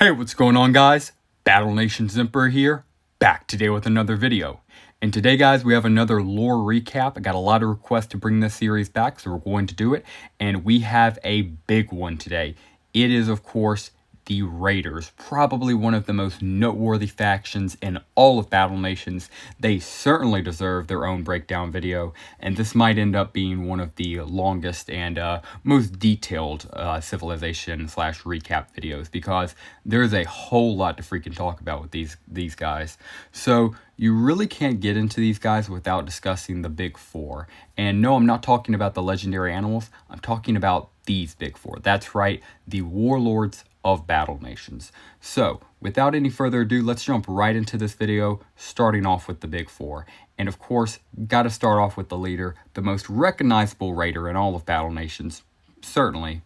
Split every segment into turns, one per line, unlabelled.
Hey, what's going on, guys? Battle Nation Zimper here, back today with another video. And today, guys, we have another lore recap. I got a lot of requests to bring this series back, so we're going to do it. And we have a big one today. It is, of course, the Raiders, probably one of the most noteworthy factions in all of Battle Nations. They certainly deserve their own breakdown video, and this might end up being one of the longest and most detailed civilization / recap videos, because there's a whole lot to freaking talk about with these guys. So you really can't get into these guys without discussing the Big Four. And no, I'm not talking about the legendary animals. I'm talking about these Big Four. That's right, the warlords of Battle Nations. So, without any further ado, let's jump right into this video, starting off with the Big Four. And of course, gotta start off with the leader, the most recognizable raider in all of Battle Nations. Certainly,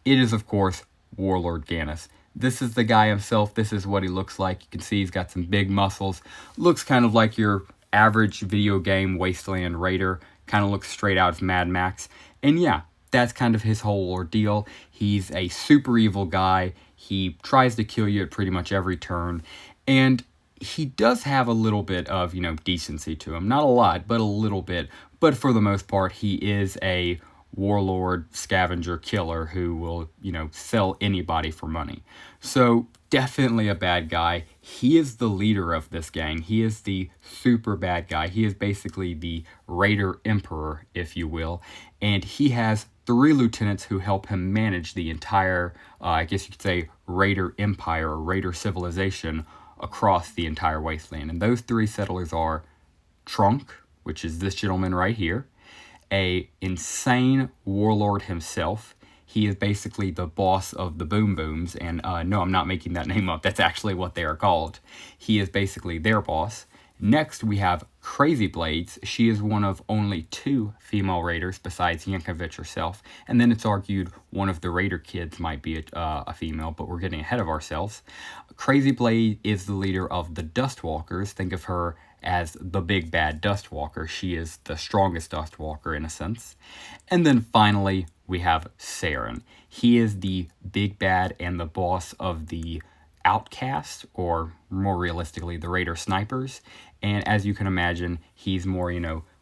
it is, of course, Warlord Gannis. This is the guy himself. This is what he looks like. You can see he's got some big muscles. Looks kind of like your average video game wasteland raider. Kind of looks straight out of Mad Max. And yeah, that's kind of his whole ordeal. He's a super evil guy. He tries to kill you at pretty much every turn. And he does have a little bit of, decency to him. Not a lot, but a little bit. But for the most part, he is a warlord, scavenger, killer who will, sell anybody for money. So definitely a bad guy. He is the leader of this gang. He is the super bad guy. He is basically the Raider Emperor, if you will. And he has 3 lieutenants who help him manage the entire, I guess you could say, Raider Empire or Raider civilization across the entire wasteland. And those 3 settlers are Trunk, which is this gentleman right here, a insane warlord himself. He is basically the boss of the Boom Booms, and no, I'm not making that name up. That's actually what they are called. He is basically their boss. Next, we have Crazy Blades. She is one of only 2 female raiders besides Yankovic herself, and then it's argued one of the raider kids might be a female, but we're getting ahead of ourselves. Crazy Blade is the leader of the Dustwalkers. Think of her as the big bad Dustwalker. She is the strongest Dustwalker in a sense. And then finally, we have Saren. He is the big bad and the boss of the Outcast, or more realistically, the Raider Snipers. And as you can imagine, he's more,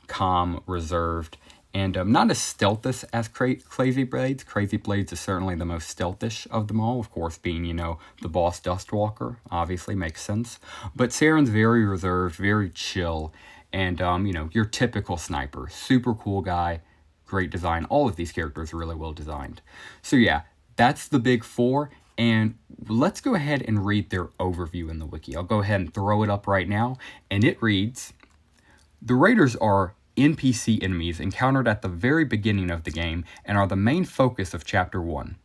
calm, reserved, and not as stealthish as Crazy Blades. Crazy Blades is certainly the most stealthish of them all, of course, being, the boss Dustwalker. Obviously, makes sense. But Saren's very reserved, very chill, and, your typical sniper. Super cool guy, great design. All of these characters are really well designed. So yeah, that's the Big Four. And let's go ahead and read their overview in the wiki. I'll go ahead and throw it up right now. And it reads, the Raiders are NPC enemies encountered at the very beginning of the game and are the main focus of Chapter 1.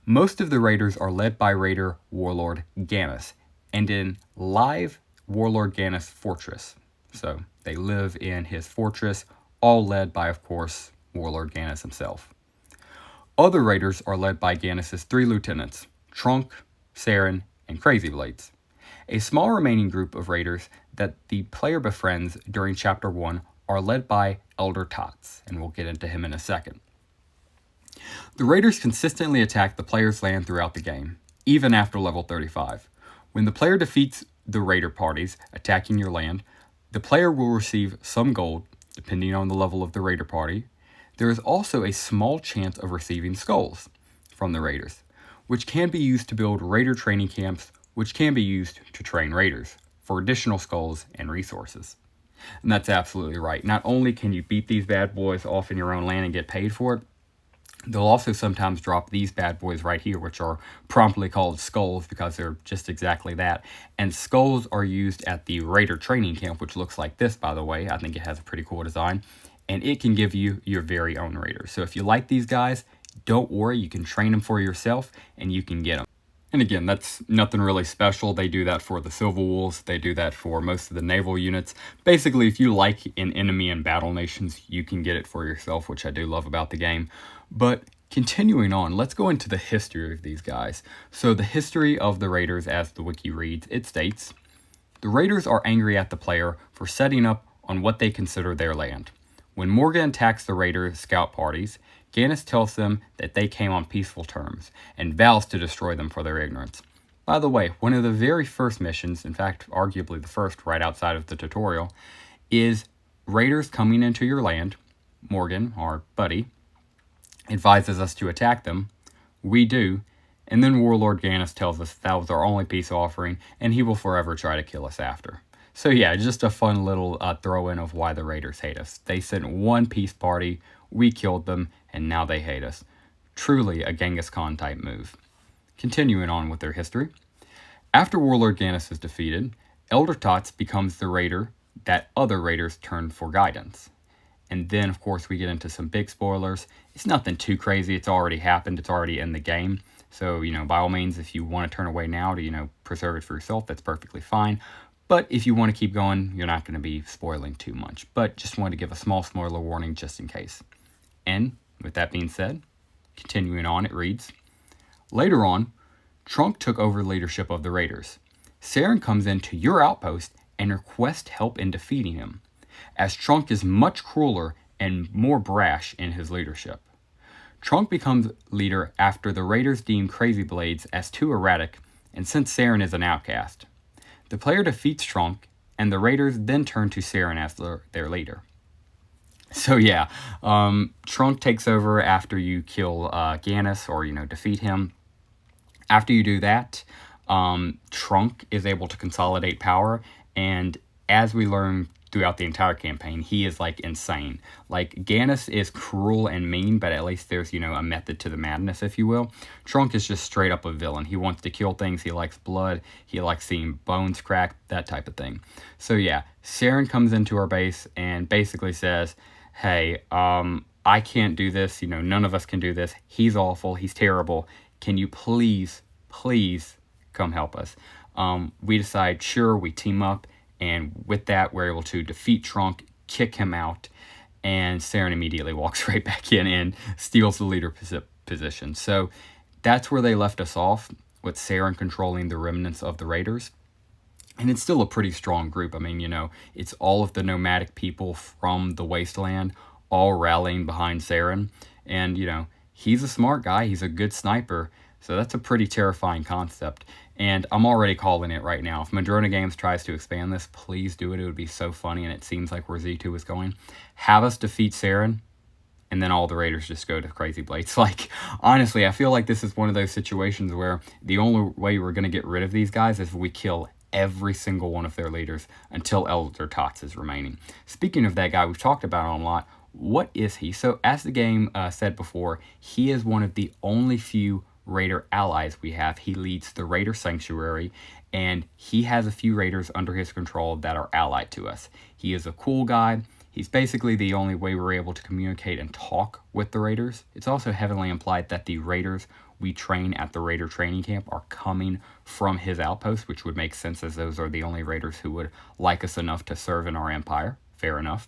Most of the Raiders are led by Raider Warlord Gannis and in live Warlord Gannis Fortress. So they live in his fortress, all led by, of course, Warlord Gannis himself. Other Raiders are led by Gannis' 3 lieutenants, Trunk, Saren, and Crazy Blades. A small remaining group of raiders that the player befriends during Chapter 1 are led by Elder Tots, and we'll get into him in a second. The raiders consistently attack the player's land throughout the game, even after level 35. When the player defeats the raider parties attacking your land, the player will receive some gold, depending on the level of the raider party. There is also a small chance of receiving skulls from the raiders, which can be used to build raider training camps, which can be used to train raiders for additional skulls and resources. And that's absolutely right. Not only can you beat these bad boys off in your own land and get paid for it, they'll also sometimes drop these bad boys right here, which are promptly called skulls because they're just exactly that. And skulls are used at the raider training camp, which looks like this, by the way. I think it has a pretty cool design. And it can give you your very own raider. So if you like these guys, don't worry, you can train them for yourself and you can get them. And again, that's nothing really special. They do that for the Silver Wolves. They do that for most of the naval units. Basically, if you like an enemy in Battle Nations, you can get it for yourself, which I do love about the game. But continuing on, let's go into the history of these guys. So the history of the Raiders, as the wiki reads, it states, the Raiders are angry at the player for setting up on what they consider their land. When Morgan attacks the Raider scout parties, Gannis tells them that they came on peaceful terms, and vows to destroy them for their ignorance. By the way, one of the very first missions, in fact, arguably the first right outside of the tutorial, is raiders coming into your land. Morgan, our buddy, advises us to attack them. We do. And then Warlord Gannis tells us that was our only peace offering, and he will forever try to kill us after. So yeah, just a fun little throw-in of why the raiders hate us. They sent one peace party, we killed them, and now they hate us. Truly a Genghis Khan type move. Continuing on with their history. After Warlord Gannis is defeated, Elder Tots becomes the raider that other raiders turn for guidance. And then, of course, we get into some big spoilers. It's nothing too crazy. It's already happened. It's already in the game. So, by all means, if you want to turn away now to, preserve it for yourself, that's perfectly fine. But if you want to keep going, you're not going to be spoiling too much. But just wanted to give a small spoiler warning just in case. And with that being said, continuing on, it reads, later on, Trunk took over leadership of the raiders. Saren comes into your outpost and requests help in defeating him, as Trunk is much crueler and more brash in his leadership. Trunk becomes leader after the raiders deem Crazy Blades as too erratic, and since Saren is an outcast. The player defeats Trunk, and the raiders then turn to Saren as their leader. So yeah, Trunk takes over after you kill Gannis or, defeat him. After you do that, Trunk is able to consolidate power, and as we learn throughout the entire campaign, he is insane. Gannis is cruel and mean, but at least there's, a method to the madness, if you will. Trunk is just straight up a villain. He wants to kill things. He likes blood. He likes seeing bones crack, that type of thing. So yeah, Saren comes into our base and basically says, hey, I can't do this. None of us can do this. He's awful. He's terrible. Can you please come help us? We decide, sure, we team up. And with that, we're able to defeat Trunk, kick him out, and Saren immediately walks right back in and steals the leader position. So that's where they left us off, with Saren controlling the remnants of the raiders. And it's still a pretty strong group. I mean, it's all of the nomadic people from the wasteland all rallying behind Saren. And, he's a smart guy. He's a good sniper. So that's a pretty terrifying concept. And I'm already calling it right now. If Madrona Games tries to expand this, please do it. It would be so funny, and it seems like where Z2 is going. Have us defeat Saren, and then all the raiders just go to Crazy Blades. Honestly, I feel like this is one of those situations where the only way we're going to get rid of these guys is if we kill every single one of their leaders until Elder Tots is remaining. Speaking of that guy, we've talked about him a lot. What is he? So, as the game said before, he is one of the only few raider allies we have. He leads the Raider Sanctuary, and he has a few raiders under his control that are allied to us. He is a cool guy. He's basically the only way we're able to communicate and talk with the raiders. It's also heavily implied that the raiders we train at the Raider training camp are coming from his outpost, which would make sense as those are the only raiders who would like us enough to serve in our empire. Fair enough.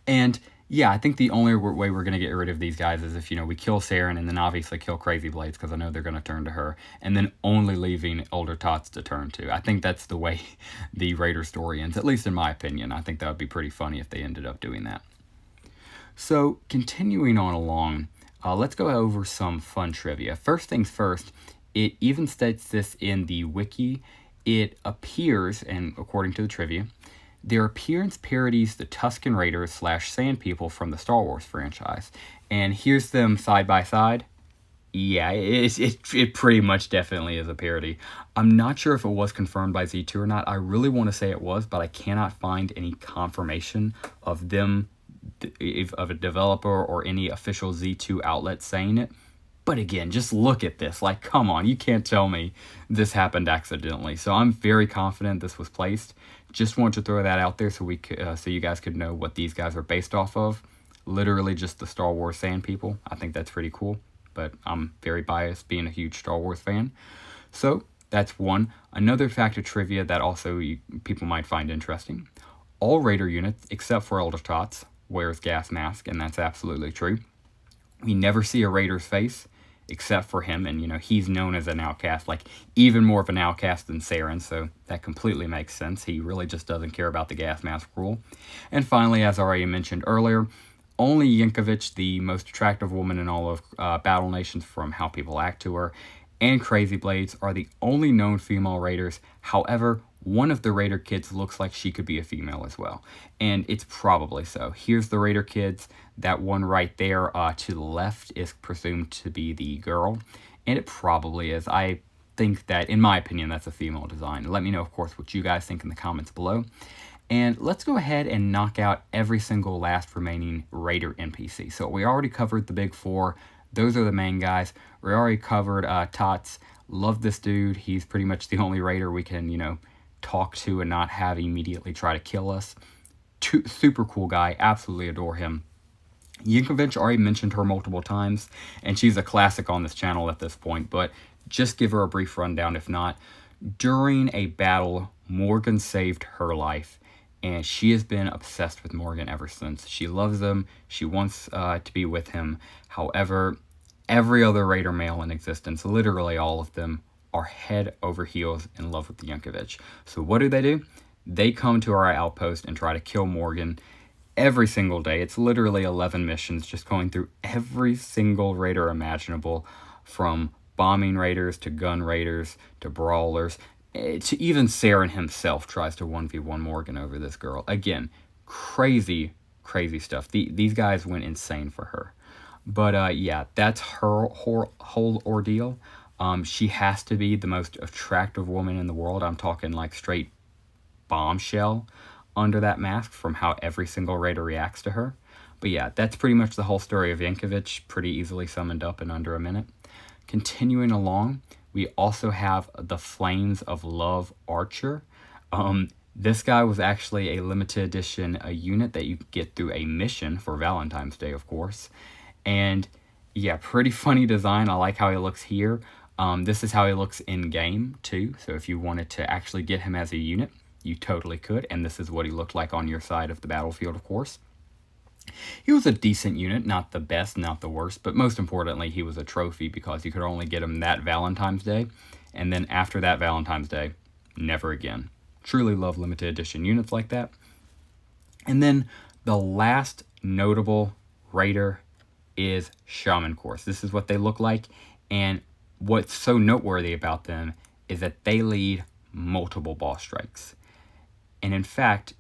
And yeah, I think the only way we're going to get rid of these guys is if, we kill Saren and then obviously kill Crazy Blades, because I know they're going to turn to her, and then only leaving Elder Tots to turn to. I think that's the way the Raider story ends, at least in my opinion. I think that would be pretty funny if they ended up doing that. So, continuing on along, let's go over some fun trivia. First things first, it even states this in the wiki. It appears, and according to the trivia, their appearance parodies the Tusken Raiders / Sand People from the Star Wars franchise. And here's them side by side. Yeah, it pretty much definitely is a parody. I'm not sure if it was confirmed by Z2 or not. I really want to say it was, but I cannot find any confirmation of them, of a developer or any official Z2 outlet saying it. But again, just look at this. Come on, you can't tell me this happened accidentally. So I'm very confident this was placed. Just wanted to throw that out there so so you guys could know what these guys are based off of. Literally just the Star Wars Sand People. I think that's pretty cool, but I'm very biased being a huge Star Wars fan. So that's one. Another fact of trivia that also people might find interesting. All Raider units, except for Elder Tots, wears gas mask, and that's absolutely true. We never see a Raider's face, except for him, and he's known as an outcast, even more of an outcast than Saren, so that completely makes sense. He really just doesn't care about the gas mask rule. And finally, as already mentioned earlier, only Yankovic, the most attractive woman in all of Battle Nations from how people act to her, and Crazy Blades are the only known female raiders. However, one of the raider kids looks like she could be a female as well, and it's probably so. Here's the raider kids. That one right there to the left is presumed to be the girl, and it probably is. I think that, in my opinion, that's a female design. Let me know, of course, what you guys think in the comments below. And let's go ahead and knock out every single last remaining raider NPC. So we already covered the big four. Those are the main guys. We already covered Tots. Love this dude. He's pretty much the only raider we can, talk to and not have immediately try to kill us. Super cool guy. Absolutely adore him. Yankovic, already mentioned her multiple times, and she's a classic on this channel at this point, but just give her a brief rundown if not. During a battle, Morgan saved her life, and she has been obsessed with Morgan ever since. She loves him. She wants to be with him. However, every other raider male in existence, literally all of them, are head over heels in love with the Yankovic. So what do? They come to our outpost and try to kill Morgan every single day. It's literally 11 missions, just going through every single raider imaginable, from bombing raiders to gun raiders to brawlers, to even Saren himself tries to 1v1 Morgan over this girl. Again, crazy stuff. These guys went insane for her. But yeah, that's her whole ordeal. She has to be the most attractive woman in the world. I'm talking like straight bombshell under that mask from how every single raider reacts to her. But yeah, that's pretty much the whole story of Yankovic, pretty easily summed up in under a minute. Continuing along, we also have the Flames of Love Archer. This guy was actually a limited edition unit that you get through a mission for Valentine's Day, of course. And yeah, pretty funny design. I like how he looks here. This is how he looks in game too. So if you wanted to actually get him as a unit, you totally could. And this is what he looked like on your side of the battlefield, of course. He was a decent unit, not the best, not the worst, but most importantly, he was a trophy because you could only get him that Valentine's Day, and then after that Valentine's Day, never again. Truly love limited edition units like that. And then the last notable raider is Shaman Course. This is what they look like, and what's so noteworthy about them is that they lead multiple boss strikes. And in fact,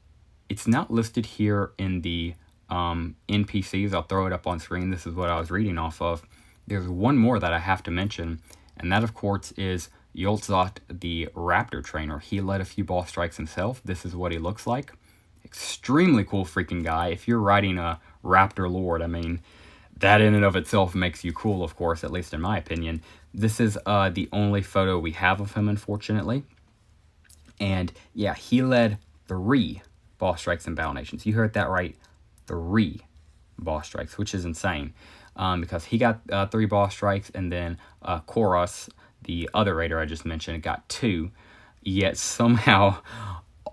it's not listed here in the NPCs. I'll throw it up on screen. This is what I was reading off of. There's one more that I have to mention, and that of course is Yoltzot, the Raptor trainer. He led a few boss strikes himself. This is what he looks like. Extremely cool freaking guy. If you're riding a Raptor Lord, I mean, that in and of itself makes you cool, of course, at least in my opinion. This is the only photo we have of him, unfortunately. And yeah, he led 3 boss strikes in Battle Nations. You heard that right. 3 boss strikes, which is insane, because he got 3 boss strikes, and then Koros, the other raider I just mentioned, got 2, yet somehow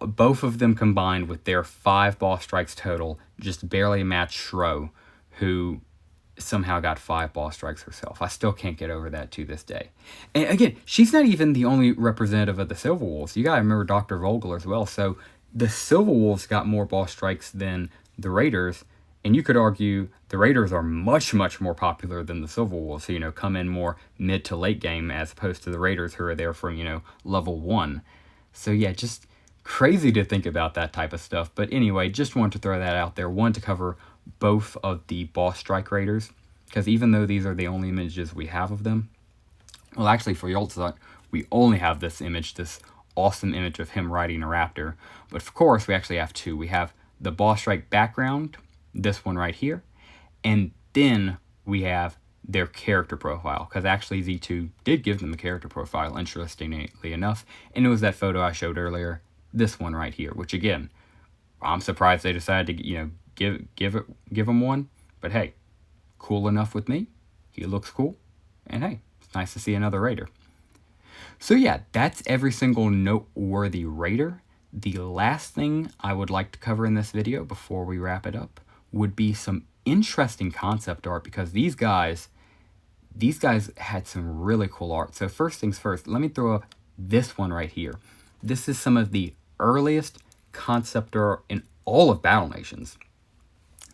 both of them combined with their 5 boss strikes total just barely matched Shro, who somehow got 5 boss strikes herself. I still can't get over that to this day. And again, she's not even the only representative of the Silver Wolves. You gotta remember Dr. Vogel as well. So the Silver Wolves got more boss strikes than the Raiders, and you could argue the Raiders are much more popular than the Silver Wolves, so, come in more mid to late game as opposed to the Raiders, who are there from, level 1. So yeah, just crazy to think about that type of stuff. But anyway, just wanted to throw that out there. One, to cover both of the boss strike Raiders, because even though these are the only images we have of them, well, actually for Yoltzot, we only have this image, this awesome image of him riding a raptor. But of course, we actually have 2. We have the boss strike background, this one right here, and then we have their character profile, because actually Z2 did give them a character profile, interestingly enough, and it was that photo I showed earlier, this one right here, which again, I'm surprised they decided to, give him one, but hey, cool enough with me. He looks cool, and hey, it's nice to see another raider. So yeah, that's every single noteworthy raider. The last thing I would like to cover in this video before we wrap it up would be some interesting concept art, because these guys had some really cool art. So first things first, let me throw up this one right here. This is some of the earliest concept art in all of Battle Nations.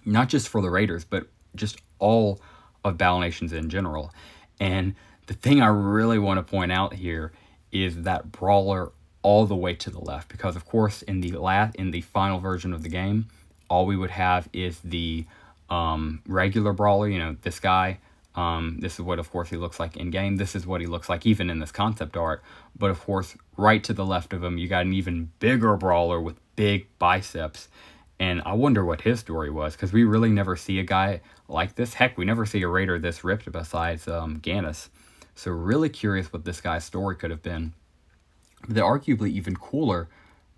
Not just for the Raiders, but just all of Battle Nations in general. And The thing I really want to point out here is that brawler all the way to the left, because of course in the final version of the game, all we would have is the regular brawler. You know, this guy. This is what, of course, he looks like in game. This is what he looks like even in this concept art. But of course, right to the left of him, you got an even bigger brawler with big biceps. And I wonder what his story was, because we really never see a guy like this. Heck, we never see a raider this ripped besides Gannis. So really curious what this guy's story could have been. But arguably even cooler,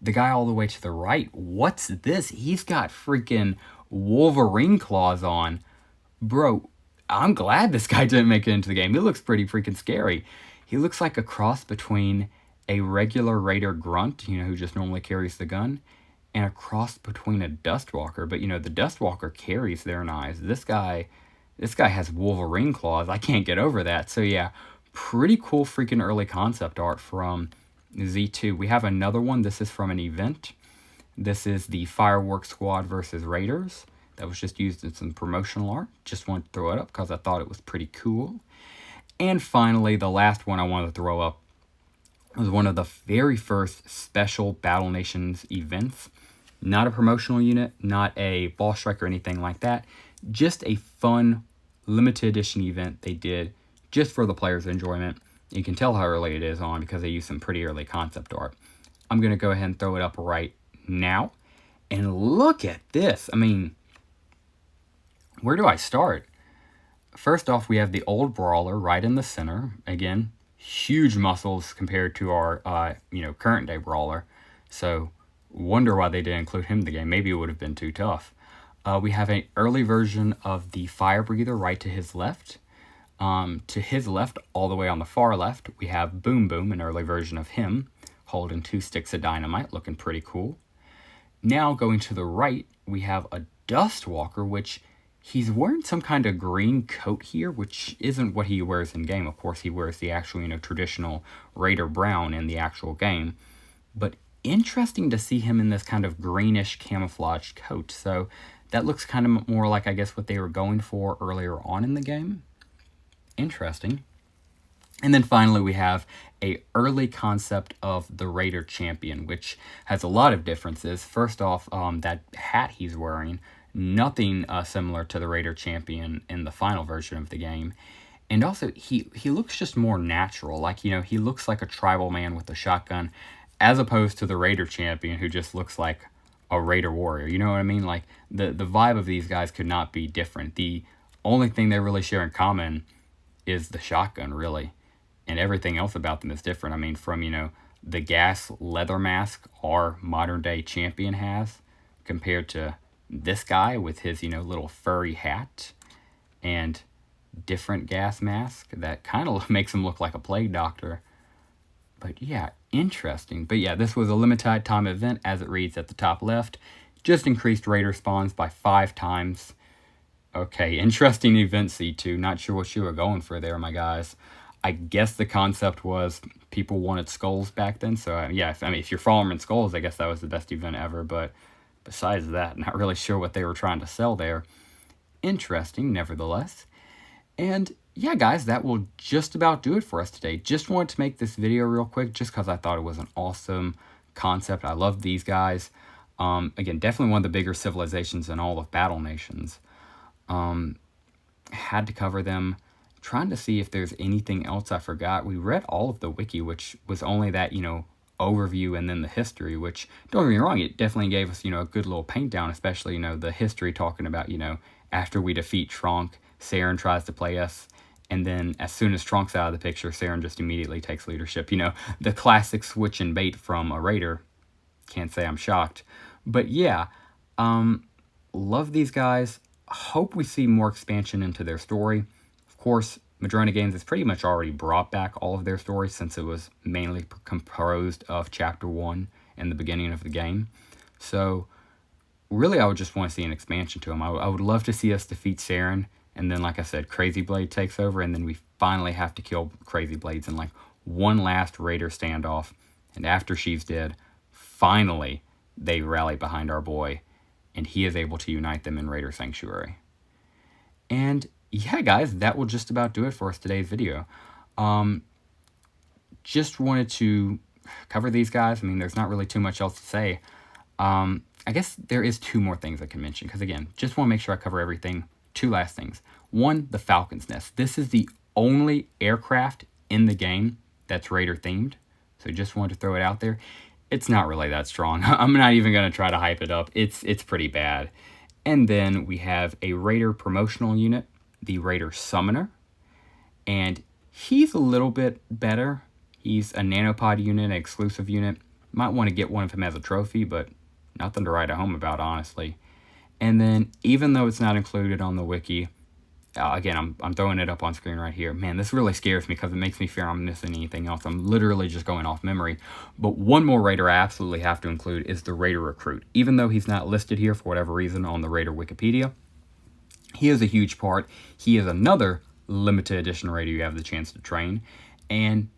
the guy all the way to the right. What's this? He's got freaking Wolverine claws on. Bro, I'm glad this guy didn't make it into the game. He looks pretty freaking scary. He looks like a cross between a regular raider grunt, you know, who just normally carries the gun, and a cross between a Dustwalker. But, you know, the Dustwalker carries their knives. This guy has Wolverine claws. I can't get over that. So, yeah, pretty cool freaking early concept art from Z2. We have another one. This is from an event. This is the Fireworks Squad versus Raiders. That was just used in some promotional art. Just wanted to throw it up because I thought it was pretty cool. And finally, the last one I wanted to throw up was one of the very first special Battle Nations events. Not a promotional unit, not a ball strike or anything like that. Just a fun, limited edition event they did just for the players' enjoyment. You can tell how early it is on because they used some pretty early concept art. I'm going to go ahead and throw it up right now. And look at this. I mean, where do I start? First off, we have the old brawler right in the center. Again, huge muscles compared to our, current day brawler. So, wonder why they didn't include him in the game. Maybe it would have been too tough. We have an early version of the fire breather right to his left. To his left, all the way on the far left, we have Boom Boom, an early version of him, holding 2 sticks of dynamite, looking pretty cool. Now, going to the right, we have a Dustwalker, which he's wearing some kind of green coat here, which isn't what he wears in game. Of course, he wears the actual, traditional Raider brown in the actual game. But interesting to see him in this kind of greenish camouflaged coat. So that looks kind of more like, I guess, what they were going for earlier on in the game. Interesting. And then finally, we have a early concept of the Raider Champion, which has a lot of differences. First off, that hat he's wearing, nothing similar to the Raider Champion in the final version of the game. And also, he looks just more natural. Like, he looks like a tribal man with a shotgun, as opposed to the Raider Champion, who just looks like a Raider warrior. You know what I mean? Like, the vibe of these guys could not be different. The only thing they really share in common is the shotgun, really. And everything else about them is different. I mean, from, the gas leather mask our modern-day champion has, compared to this guy with his, little furry hat and different gas mask that kind of makes him look like a plague doctor. But yeah, interesting. But yeah, this was a limited time event, as it reads at the top left. Just increased Raider spawns by 5 times. Okay, interesting event, C2. Not sure what you were going for there, my guys. I guess the concept was people wanted skulls back then. So yeah, if you're following skulls, I guess that was the best event ever. But besides that, not really sure what they were trying to sell there. Interesting, nevertheless. And yeah, guys, that will just about do it for us today. Just wanted to make this video real quick just because I thought it was an awesome concept. I love these guys. Again, definitely one of the bigger civilizations in all of Battle Nations. Had to cover them. Trying to see if there's anything else I forgot. We read all of the wiki, which was only that, overview and then the history, which, don't get me wrong, it definitely gave us, a good little paint down, especially, the history talking about, after we defeat Tronk, Saren tries to play us, and then as soon as Tronk's out of the picture, Saren just immediately takes leadership. The classic switch and bait from a Raider. Can't say I'm shocked. But yeah, love these guys. Hope we see more expansion into their story. Of course, Madrona Games has pretty much already brought back all of their stories since it was mainly composed of Chapter 1 in the beginning of the game. So, really, I would just want to see an expansion to them. I would love to see us defeat Saren, and then, like I said, Crazy Blade takes over, and then we finally have to kill Crazy Blades in, like, one last Raider standoff. And after she's dead, finally, they rally behind our boy, and he is able to unite them in Raider Sanctuary. And yeah, guys, that will just about do it for us today's video. Just wanted to cover these guys. I mean, there's not really too much else to say. I guess there is two more things I can mention, because again, just want to make sure I cover everything. Two last things. One, the Falcon's Nest. This is the only aircraft in the game that's Raider themed. So just wanted to throw it out there. It's not really that strong. I'm not even going to try to hype it up. It's pretty bad. And then we have a Raider promotional unit, the Raider Summoner. And he's a little bit better. He's a nanopod unit, an exclusive unit. Might want to get one of him as a trophy, but nothing to write home about, honestly. And then, even though it's not included on the wiki, again, I'm throwing it up on screen right here. Man, this really scares me because it makes me fear I'm missing anything else. I'm literally just going off memory. But one more Raider I absolutely have to include is the Raider Recruit. Even though he's not listed here for whatever reason on the Raider Wikipedia, he is a huge part. He is another limited edition Raider you have the chance to train. And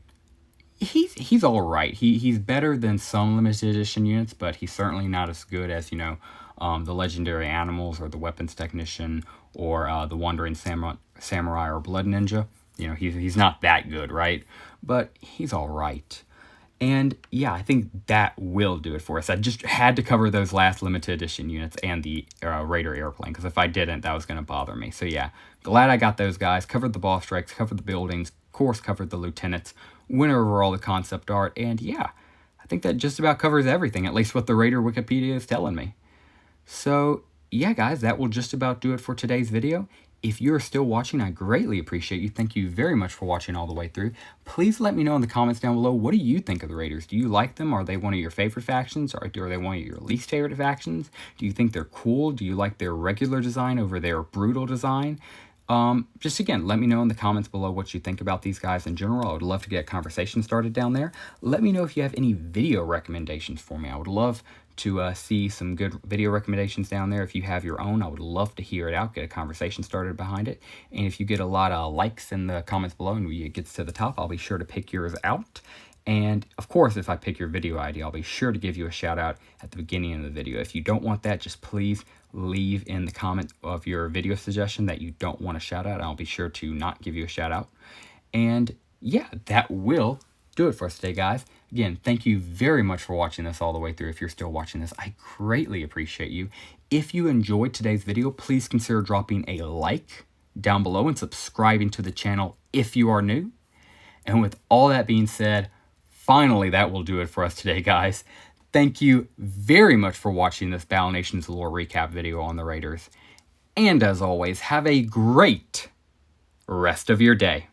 he's all right. He's better than some limited edition units, but he's certainly not as good as, the Legendary Animals or the Weapons Technician or the Wandering Samurai or Blood Ninja. He's not that good, right? But he's all right. And yeah, I think that will do it for us. I just had to cover those last limited edition units and the Raider airplane, because if I didn't, that was going to bother me. So yeah, glad I got those guys, covered the boss strikes, covered the buildings, of course covered the lieutenants, went over all the concept art, and yeah, I think that just about covers everything, at least what the Raider Wikipedia is telling me. So yeah, guys, that will just about do it for today's video. If you're still watching, I greatly appreciate you. Thank you very much for watching all the way through. Please let me know in the comments down below, what do you think of the Raiders? Do you like them? Are they one of your favorite factions? Or are they one of your least favorite factions? Do you think they're cool? Do you like their regular design over their brutal design? Just again, let me know in the comments below what you think about these guys in general. I would love to get a conversation started down there. Let me know if you have any video recommendations for me. I would love to see some good video recommendations down there. If you have your own, I would love to hear it out, get a conversation started behind it. And if you get a lot of likes in the comments below and it gets to the top, I'll be sure to pick yours out. And of course, if I pick your video ID, I'll be sure to give you a shout out at the beginning of the video. If you don't want that, just please leave in the comment of your video suggestion that you don't want a shout out. I'll be sure to not give you a shout out. And yeah, that will do it for us today, guys. Again, thank you very much for watching this all the way through. If you're still watching this, I greatly appreciate you. If you enjoyed today's video, please consider dropping a like down below and subscribing to the channel if you are new. And with all that being said, finally, that will do it for us today, guys. Thank you very much for watching this Battle Nations lore recap video on the Raiders. And as always, have a great rest of your day.